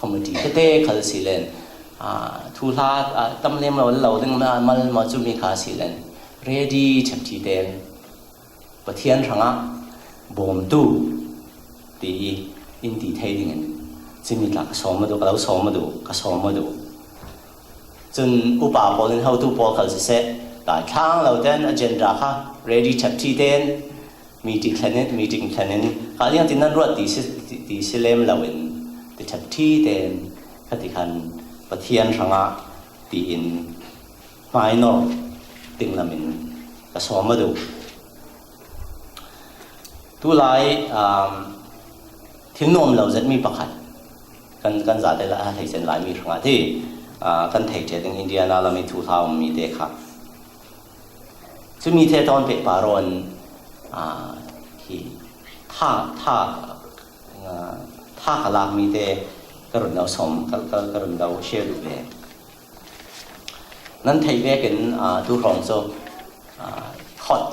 committeeเต้ขัดสิเลนทุลาตั้มเลี้ยงเราดึงมาจุมีขาสิเลน ready ชับทีเดนปะเทียนทั้งบ่มตู้ตีอินดีเทดิ้งจะมีหลักสมมาดูก็เราสมมาดูก็สมมาดูจนอุปกรณ์เขาตู้พอเขาจะเสร็จแต่ข้างเราเดิน agenda ค่ะ ready ชับทีเดนmeeting planning การเลี้ยงที่นั่นรวดตีสิเลมเราเองตีชับทีเดนก็ที่คันปะเทียนทั้งตีอิน minor ติงละมินก็สมมาดูทุไลทิ้งนมเราจะมีประคัดกันจะได้ละให้เส้นลายมีทั้งที่กันเทคเจติงอินเดียนาเรามีทุเท่ามีเด็กค่ะจะมีเทตอนเป็นปารอนที่ถ้ากลางมีเด็กกระดุนเราสมกระดุนเราเชื่อดูเลยนั้นไทยเวกันทุกคนโซ่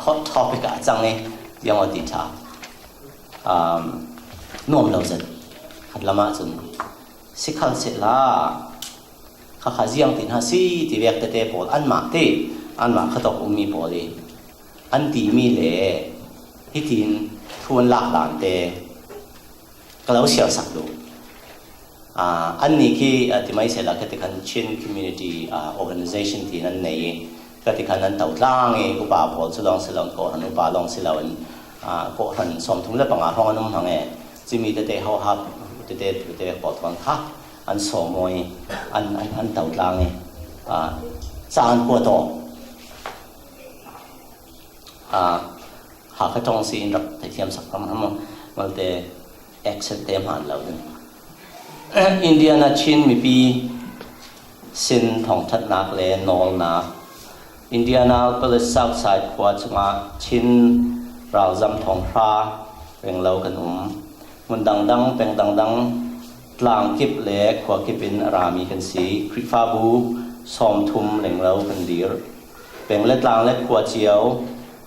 hot topic จังเลยยังว่าติดชาโน้มเราจะขัดละมาจนสิขันเสร็จละข้าขยี้ยังติดหาสิที่เวกเตะบอลอันมาเตะอันมาขตกมีบอลเลยอันตีมีเล่ฮิตินทวนหลักหลานเตะก็เราเสียสักดูอันนี้คือที่ไม่เสร็จละก็ที่คันชิน community organization ที่นั่นในก็ที่คันนั้นเต่าล่างอุปาบอลสลองก่อนอุปาลองสลองก็หันสมทุนและปังอาห้องน้ำหังจะมีแต่เขาฮับแต่ปอดทอนค่ะอันสมวยอันเต่าล่างสร้างกัวโตหากจงสีรับแต่เทียมสักคำมันแต่เอ็กเซนเตมหันเราเนี่ยอินเดียนาชินมีปีสินทองทัดนักเลยนอลนักอินเดียนาเป็นเซาท์ไซด์ขวาจังชินเราจำทองพระเป็นเรากันมันดังเป็นดังกลางกิบเล็กขวากิบเป็นรามีกันสีคริฟาบูสอมทุมเหล่งเรากันดีเป็นเล็กกลางเล็กขวาเจียว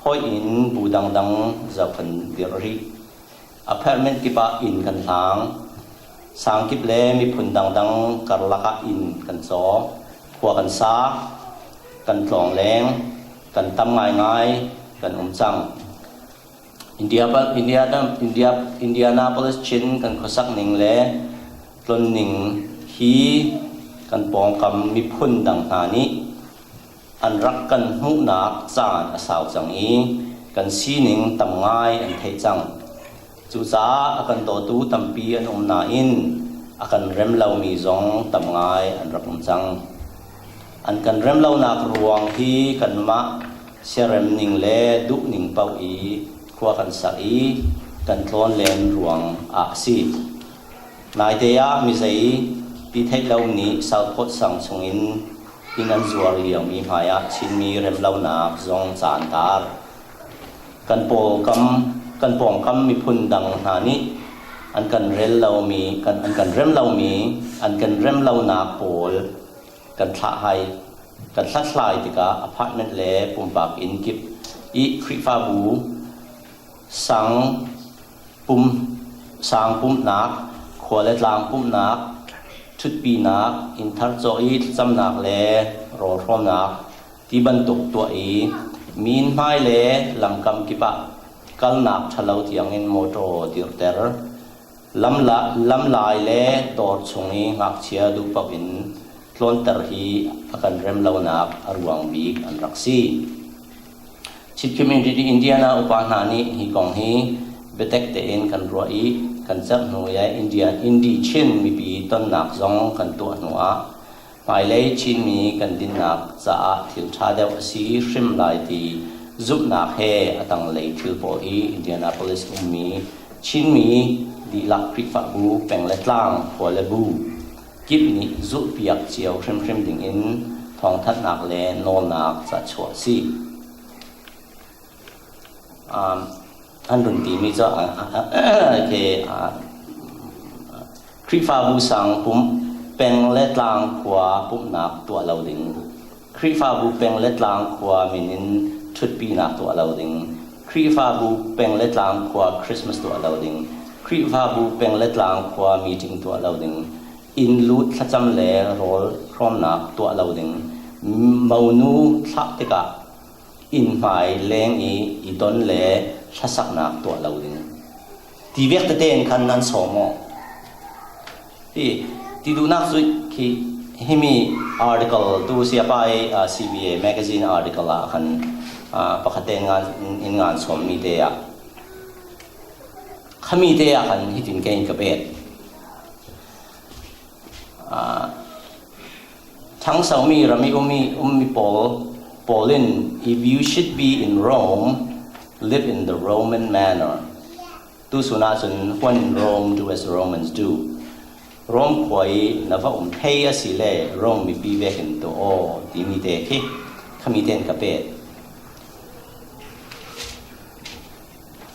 ห้อยอินบูดังจะเป็นเดียรีอพาร์ตเมนต์กิบอินกันทางสางกิบเล่มีผลดังกระลักอินกันซอขวากันซากันกลองแรงกันตั้มง่ายกันจังอินเดียนาโพลิสชินกันข้อสักหนึ่งเล่กลนหนึ่งฮีกันปองกำมีพุ่นดังนานี้อันรักกันมุนักจานอาสาวจังอีกันซีหนึ่งตั้มง่ายอันเทจังจุจ้ากันโตตูตั้มปีอันนาอินกันเริ่มเล่ามีจงตั้มง่ายอันรักจังอันกันเริ่มเล่านักรวงฮีกันมาเชื่อเริ่มหนึ่งเล่ดุหนึ่งเป่าอีขวากันสักอีกันทอนเลนรวงอาซีนายเดียมิใจที่เทเลานี้สาวพดสังสงินที่นั่นจวรีมีหายชินมีเริ่มเล่านักจงจานตากันปองกำมีพุ่นดังนานี้อันกันเริ่มเล่ามีอันกันเริ่มเล่ามีอันกันเริ่มเล่านักโปลกันทะไฮกันทัดลายติกาอพาร์ตเมนต์เล่ปุ่มปากอินกิบอีคริฟาบูสังปุ่มนักขวาเล็ดลางปุ่มนักชุดปีนักอินทัร์โจอีจำนักเล่รอพร้อมนักที่บรรทุกตัวอีมีนไม้เล่ลำกำกิบะกัลนักทะเลาะที่ยังอินโมโตดิร์เตอร์ลำลายเล่ดอดชงอีงักเชียดูปวินลอนเตอร์ฮีอากันเริ่มเล่านักอรวงบีกอันรักซีชิดคอมมูนิตี้อินเดียนาอุปนานีฮิกองฮีเบเต็กเตอินกันรัวอีกันจับหน่วยอินดีชินมีปีต้นนักจงกันตัวหนัวหมายเลขชินมีกันดินนักจะทิลชาเดวสีชิมลายตีจุบนักเฮอตังเลยทิลโปฮีอินเดียนาโพลิสมีชินมีดีลักคริฟักบูเป็นเล็ดล่างหัวเลบูกิบนี้จุบเปียกเจียวชิมดิ่งอินทองทัดนักเลนโนนักจะชัวซีอันรุ่นที่มีจะคริฟาบูสังปุ่มเป็นเล็ดลางขวาปุ่มนักตัวเราดิงคริฟาบูเป็นเล็ดลางขวามินินชุดปีนักตัวเราดิงคริฟาบูเป็นเล็ดลางขวาคริสต์มาสตัวเราดิงคริฟาบูเป็นเล็ดลางขวามีติ้งตัวเราดิงค in lut thacham le rol krom nak to lo ding maunu thak te ka in mai leng i don le thasak nak to lo ding ti vek te ten kan nan somo ti du nak su ki hemi article tu sia pai CBA magazine article la kan pakhaten ngan in ngan som mi te ya khami te ya kan hitin kein ka bet thang sau mi rami ummi Paulin, if you should be in Rome, live in the Roman manner. Tu sunatun when in Rome do as Romans do. Rome koi nava pay asile Rome mi be vekin to all dimite ki kamiten kapet.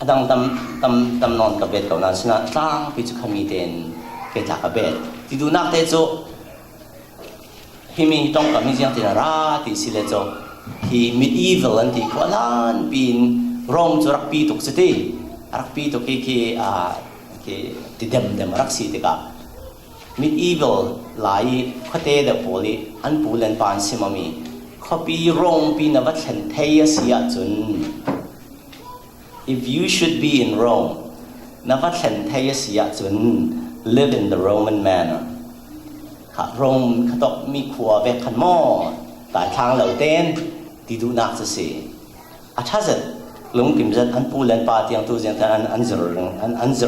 Adang tam non kapet kau nan sina tang pichu kamiten ke ta kapet. Ti du nak te zo himi tong kami siang tinara ti sile zo hi medieval anti kwalan bin Rome zo rakpi tuk seti rakpi tuk ki ti dem rak si te ka medieval lai khote de poli an pulen pan simami khopi Rome pi na bat thlen theya sia chun if you should be in Rome na bat thlen theya sia chun live in the Roman manner Rome ขตกมีขัวเวกขันหม้อแต่ทางเหล่าเต้นที่ดูนักจะเสียอาชาจะลุงกิมจัดอันปูเลนปาที่ยังตัวเสียงแต่อันจ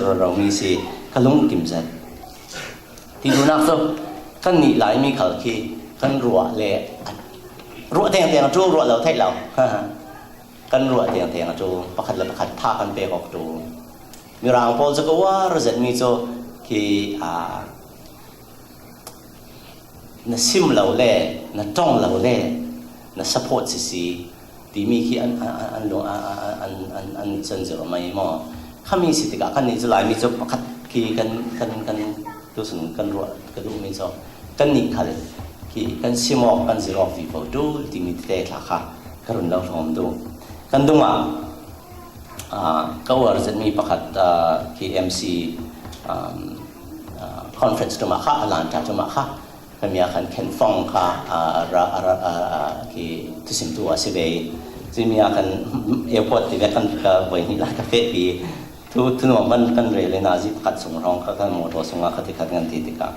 รเรามีสิขลุงกิมจัดที่ดูนักจะกันนี่หลายมีเขาที่กันรัวเละรัวเตียงจูรัวเราไทยเรากันรัวเตียงจูประคัดประคัดท่ากันเปกออกจูมีรางพอจะก็ว่าเราจะมีโจที่na sim lo le na tong lo le na support si ti mi ki an lo an chen zero mai mo khami si ti ka kan ni zulai mi zo pakhat ki kan tu sun kan ro ka du mi zo kan ni khal ki kan simo kan zero fi po du ti mi te tha kha karun lo thom du kan du ma ka war zat mi pakhat ki MC conference tu ma kha alan ta tu ma kha kami akan kenfong ka ki tusim tu asibe kami akan airport tiba kan ka boy ni lah kafe pi tu no man kan rele nazi kat sungrong ka kan motor sunga khati khat ngan ti tika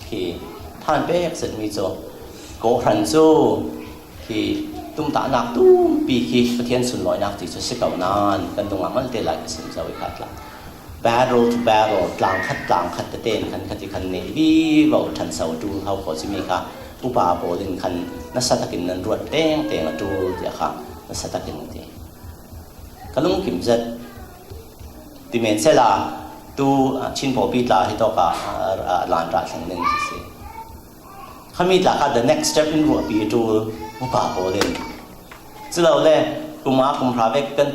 ki than pe set mi cho ko ran chu ki tum ta nak tu pi ki pathian sun loi nak ti chu se kau nan kan tung amal te lai sim zawi khat la battle to battle กลางคัดเต้นคันคัติคันเนวีเบาทันเสาดูเขาขอสิมีค่ะอุปาโปลินคันนัสตะกินนันรวดเต้งดูเดียค่ะนัสตะกินเต้กลุงกิมจัดดิเมนเซลาตูชินโปปีตาที่ตอกลานราสังเล่นสิเขามีหลักการ the next step in รัวปีดูอุปาโปลินซึ่งเราเล่กุมารกุมพระเวกกัน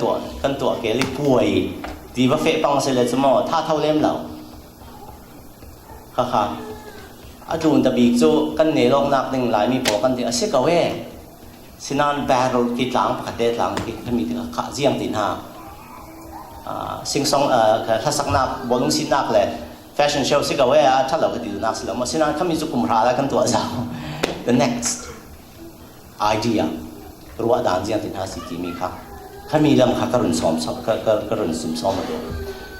ตัวเกลิป่วยดีว่าเฟะปังเสร็จสมอท่าเท่าเล่มเราค่ะอาจูนตะบีกจูกันเนรองนักหนึ่งหลายมีปอกันที่อาเซกเวสินานแบรลกิดหลังปกติหลังกิดถ้ามีข้าเจียงตินหาสิงสองถ้าสักนักบอลงสินักเลยแฟชั่นโชว์สิกเวถ้าเราก็ดีนักสิแล้วมาสินานเขามีจุกุมพระแล้วกันตัวเจ้า the next idea รัวด่านเจียงตินหาสิกีมีค่ะถ้ามีลำขาการุนซ้อมการุนซุ่มซ้อมมาดู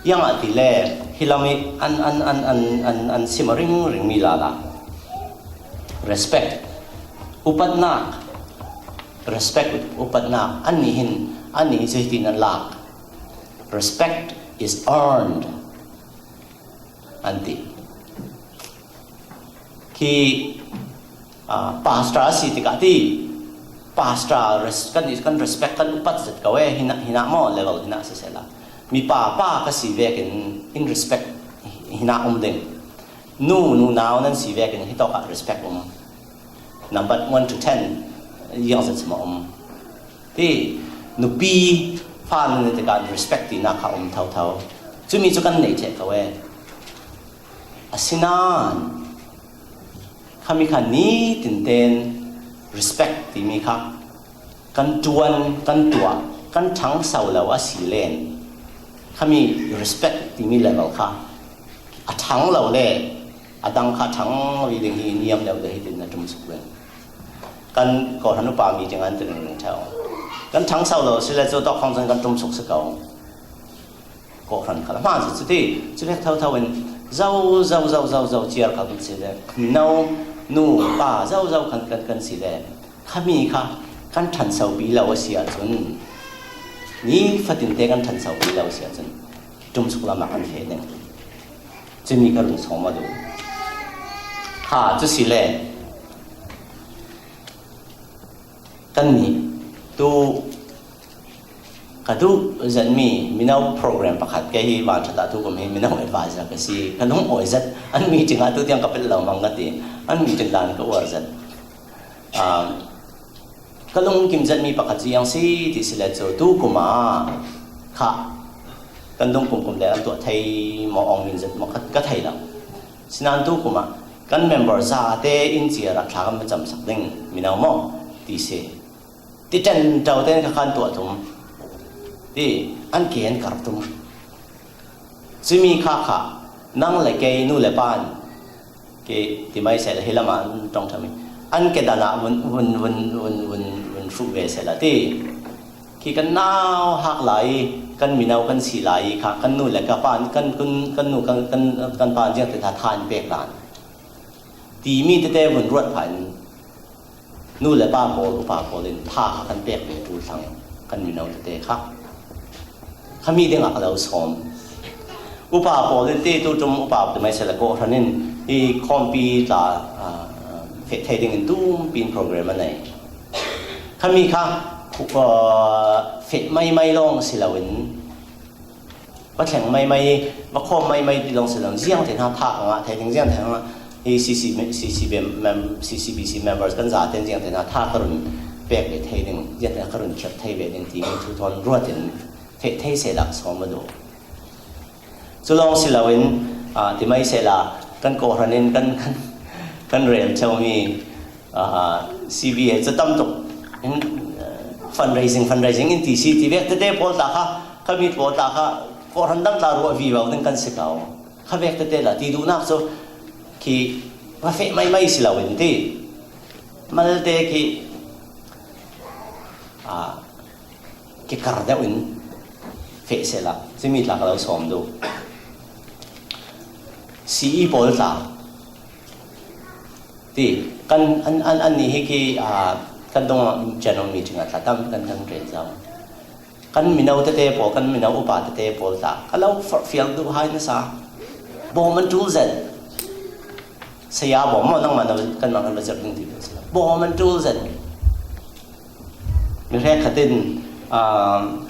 ยังอันที่แรกที่เรามีอันซิมริงมีลาละ respect อุปนัก respect อุปนักอันนี้จะที่นั่นละ respect is earned อันที่ที่pastorสิติกาที่pastor kan respect kan upat zat kawe hina mo level hina se sela mi pa ka si vekin in respect hina ding nu now nan si vekin hi to ka respect number 1 to 10 yang zat mo ti nu pi fan ne te kan respect ti na ka thau chu mi chu kan nei che kawe asinan kami kan ni tin respect ที่มีค่ะกันจวนกันตัวกันทั้งเสาแล้วว่าสีเลนเขามี respect ที่มี level ค่ะทั้งเราเลย อาดังข้าทั้งวิลิงฮีนิยมเดียวเดียวดินนะจุ่มสุกเลยกันก่อนนุปามีจังอันตัวหนึ่งเท่ากันทั้งเสาเราสิเลจะต้องคงจะกันจุ่มสุกสักเอาก่อนขลังมาสุดที่สุดที่เท่าเป็นเจ้าเจียร์กันสิเลยน้านูป้าเจ้ากันสิเลยข้ามีค่ะกันทันเสาปีเราเสียจนนี่ฟัดดินเตกันทันเสาปีเราเสียจนจุ่มสุกละมากันเห็นเนี่ยจะมีการส่งมาดูค่ะจะสิเลยกันนี่ตัวก็จะมีน้าโปรแกรมประคัดแค่ที่บ้านฉันตัวก็มีน้า advisor ก็สิกันน้องโอ้ยจัดอันมีจริงอ่ะตัวที่ยังกับเป็นเรามังกรตีอันมีจริงด้านก็ว่าจัดก็ลงกิมจัดมีประคัดยังสิที่สิเลจะตัวกูมาค่ะกันลงกลุ่มเดียวตัวไทยมองมินจัดมองก็ไทยแล้วสินันตัวกูมากัน member ซาเตอินเสียรักษากันประจำสักดึงมีน้ามอที่เสที่จันเจ้าเต้นกับขันตัวทุ่มที่อันเขียนกระตุ้มจะมีข้านั่งเลยแกนู่นเลยปานแกที่ไม่เสร็จให้ละมันตรงทำไมอันแกดานาวันฟุกเวสละที่ที่กันน่าวหักไหลกันมีนาวกันสีไหลค่ะกันนู่นเลยกับปานกันนู่นกันปานยังแต่ทานเปรกหลานตีมีแต่วันรวดผ่านนู่นเลยป้าโบลูป้าโบเล่นท่ากันเปียกเลยดูสังกันมีน้องเตะครับเขามีเรื่องอะไรเราสอนอุปาโบเล่นเตะตัวจมอุปาจะไม่ใช่ละก็ท่านั้นที่คอมพิวต์เฟซเทดิ้งตู้เป็นโปรแกรมอะไรเขามีค่ะเฟซไม่ลงสิลาวินว่าแข่งไม่ว่าข้อไม่ลงสิลาเสี่ยงถึงท่าอ่ะเทดิ้งเสี่ยงถึงCCBC members กันจะเต็มที่อย่างนั้นถ้าคนเปลี่ยนไปเที่ยวนึงอย่างนั้นคนเก็บเที่ยวไปนึงที่มีทุกทอนรวดถึงเที่ยวเสร็จแล้วสองมาดูจุลองสิลาวินที่ไม่เสร็จแล้วกันโกรธนินกันเรียนเช้ามี CBA จะตั้มตุก fundraising อินทีซีที่เวกเตะโพลตาค่ะเขามีโพลตาค่ะโกรธตั้งตารัววีว่านึงกันสิเขาเขาเวกเตะละที่ดูนักโซที่ว่าเฟไม่สิลาวินที่มันเตะที่การเดวินเฟเสละจะมีหลักเราสอนดูซีบอลตาที่กันอันนี้ที่กันตรงจะน้องมีจริงอ่ะตั้มกันเรียนเรากันมีนาเตะพอกันมีนาอุปาเตะพอตาก็เราฟิลดูให้นะซะบอมันจูเซนsaya bawa orang mana kan makan belajar tinggi bawa mentul zen mereka katin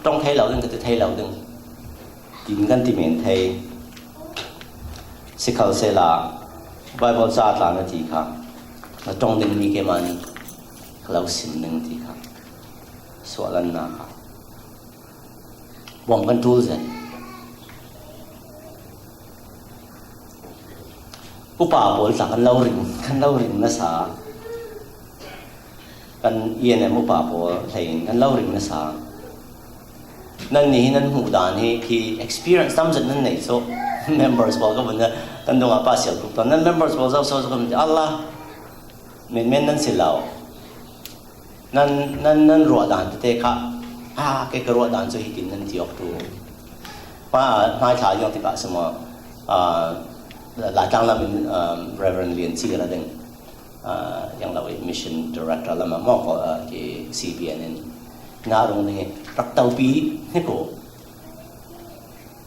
trong thay lão đừng katin thay lão đừng tìmกันtìm hiện thayสิเขาเสละไบเบิลซาตานทีครับแล้วตรงนึงมีเกมันเราสินนึงทีครับสวรันนะครับบังกันทูเซนอุปาโบลสักกันเล่าริงนะสากันเย็นเนี่ยอุปาโบลเห็นกันเล่าริงนะสานั่นนี่นั่นหูดานที่ experience ตั้มจัดนั่นไหน so members บอกก็เหมือนกันตรงอาป้าเสียกรุ๊ปตอนนั้น members บอกเราก็เหมือนอัลลาห์เมนนั่นสิเรานั่นรัวดานเตะค่ะแกก็รัวดานจะหิดินนั่นที่ออกตัวว่าไม่ถ่ายยังที่ป่าสมอหลายครั้งเราเป็น Reverend เรียนที่ระดับอย่างเราเป็น Mission Director เรามามอบที่ CBN น่ารงนี้รักเต้าปีให้กู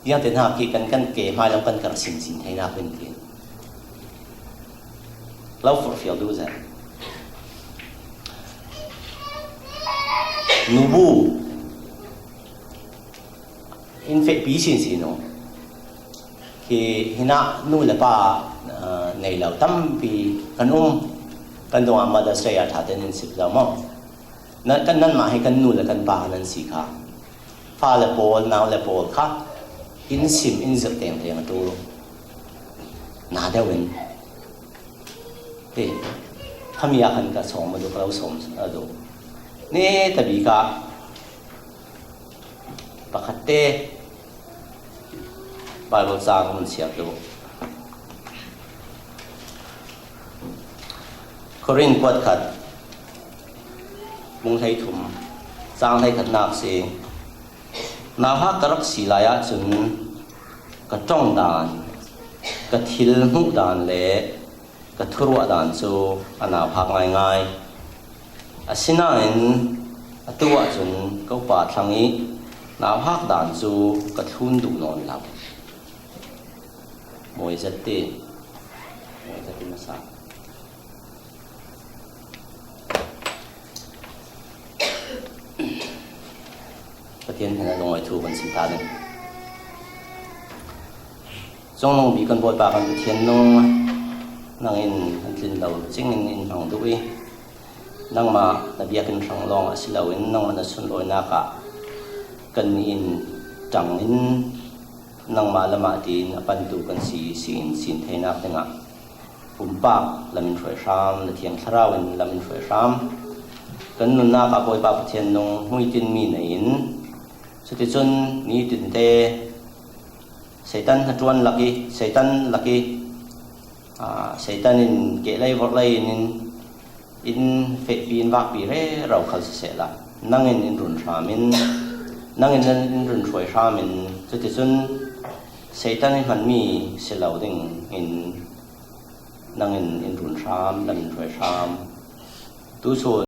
ยังเป็นหากิกันเกี่ยมาแล้วกันกระสินให้น่าเป็นเกียรติเรา fulfill ดูสินูบูin fact ปีสินเนาะที่หินะนู่นเลยป่ะในเราตั้มปีกันกันตรงอามาดาเสียท่าเดินสิบเรามั่งนั่นมาให้กันนู่นเลยกันป่านั่นสิค่ะฟ้าเลยโปลน้ำเลยโปลค่ะอินสิบเต็มตัวน่าเดวินที่ถ้ามีอะไรกันส่งมาดูเราส่งดูนี่แต่บีกาปกติไบเบิลซาก็มันเสียบดู Korean quad khat mung thei thum chang thei khat nak se na ha karak silaya chun ka tong dan ka thil mu dan le ka thurwa dan chu ana phak ngai ngai asina in atuwa chun ko pa thangi na hak dan chu ka thun du non la moi zate masa Patien hena longoi thu ban sim ta den Jong nong bi kan boi pa kan patien nong nang in an tin lo ching in hang dui nang ma na bia kan thang long asilo in nang man sun loi na ka kan in tang in nang ma lama tin apan tu kan sin theina tenga pumpa lamin throi ram la thiang thrawin lamin throi ram kan nun na ka boi pa patien nong hui tin mi nei in chuti chun ni tin te Satan hatuan laki Satan in ke lai vot lai in fe bin bak pi re rau khal se la nangin in run ramin nangin in run throi ramin chuti chun Satan in han mi selau ding in nangin in run ram lam throi ram tu so